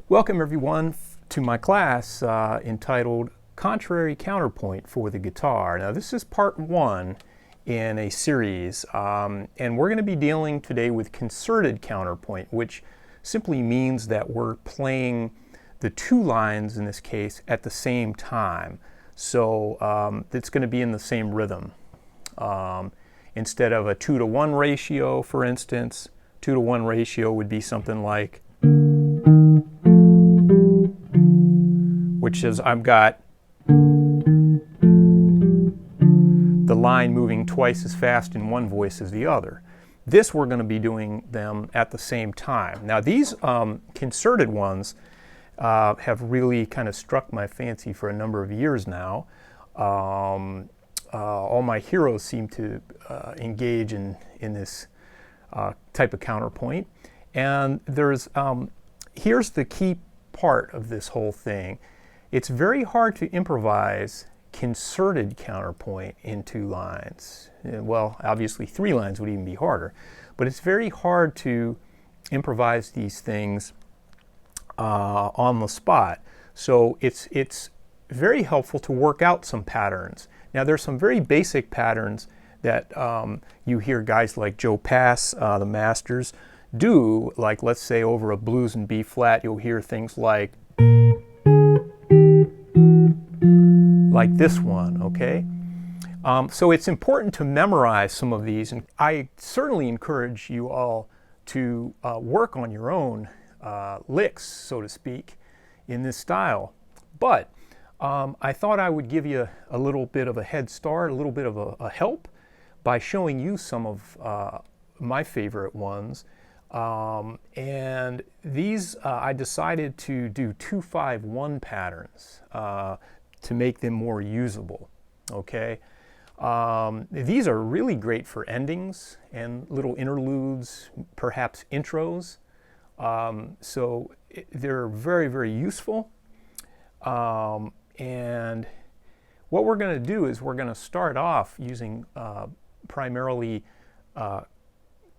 Welcome everyone to my class entitled Contrary Counterpoint for the Guitar. Now this is part one in a series and we're going to be dealing today with concerted counterpoint, which simply means that we're playing the two lines in this case at the same time. So it's going to be in the same rhythm. Instead of a 2-to-1 ratio, for instance, 2-to-1 ratio would be something like, which is I've got the line moving twice as fast in one voice as the other. This we're going to be doing them at the same time. Now these concerted ones have really kind of struck my fancy for a number of years now. All my heroes seem to engage in this type of counterpoint. And there's here's the key part of this whole thing. It's very hard to improvise concerted counterpoint in two lines. Well, obviously 3 lines would even be harder, but it's very hard to improvise these things on the spot. So it's very helpful to work out some patterns. Now there's some very basic patterns that you hear guys like Joe Pass, the masters, do. Like let's say over a blues and B flat, you'll hear things like this one, okay? So it's important to memorize some of these, and I certainly encourage you all to work on your own licks, so to speak, in this style. But I thought I would give you a little bit of a head start, a little bit of a help by showing you some of my favorite ones. And these I decided to do 2-5-1 patterns to make them more usable, okay? These are really great for endings and little interludes, perhaps intros. So they're very, very useful. And what we're going to do is we're going to start off using primarily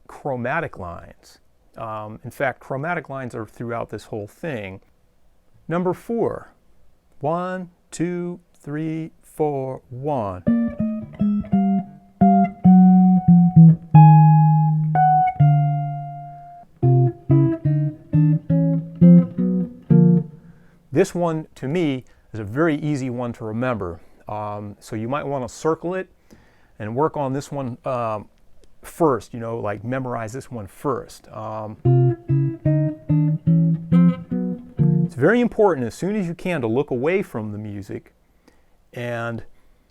chromatic lines. In fact, chromatic lines are throughout this whole thing. Number 4. 1, 2, 3, 4, 1. This one, to me, is a very easy one to remember. So you might want to circle it and work on this one first, you know, like memorize this one first. It's very important as soon as you can to look away from the music and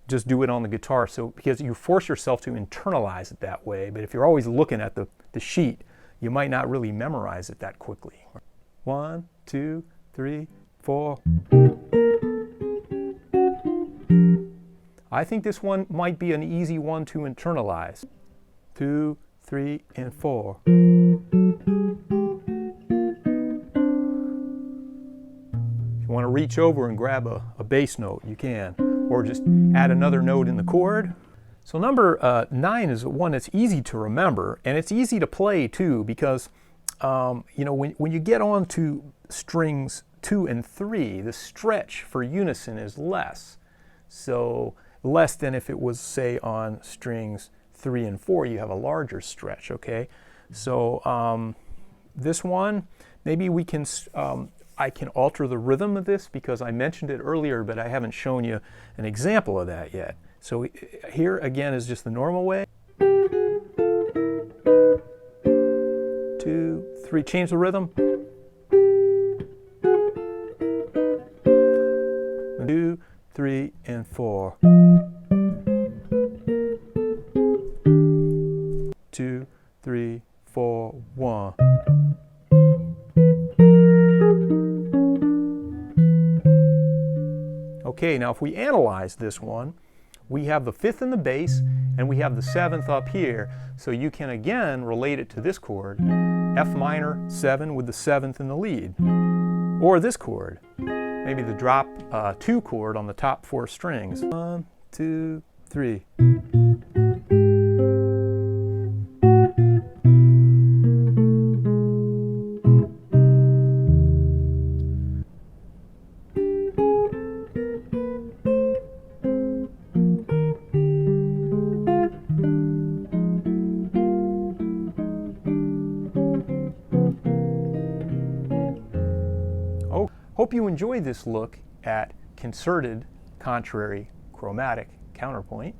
just do it on the guitar, so because you force yourself to internalize it that way. But if you're always looking at the sheet, you might not really memorize it that quickly. 1, 2, 3, 4. I think this one might be an easy one to internalize. 2, 3, and 4. If you want to reach over and grab a bass note, you can, or just add another note in the chord. So number 9 is one that's easy to remember, and it's easy to play too, because you know, when you get on to strings 2 and 3, the stretch for unison is less. So less than if it was, say, on strings 3 and 4, you have a larger stretch, okay? So this one, maybe we can, I can alter the rhythm of this because I mentioned it earlier, but I haven't shown you an example of that yet. So here again is just the normal way. 2, 3, change the rhythm. 2, 3, and 4. 2, 3, 4, 1. Okay, now if we analyze this one, we have the 5th in the bass and we have the 7th up here. So you can again relate it to this chord, F minor 7 with the 7th in the lead. Or this chord, maybe the drop 2 chord on the top 4 strings. 1, 2, 3. hope you enjoyed this look at concerted, contrary, chromatic counterpoint.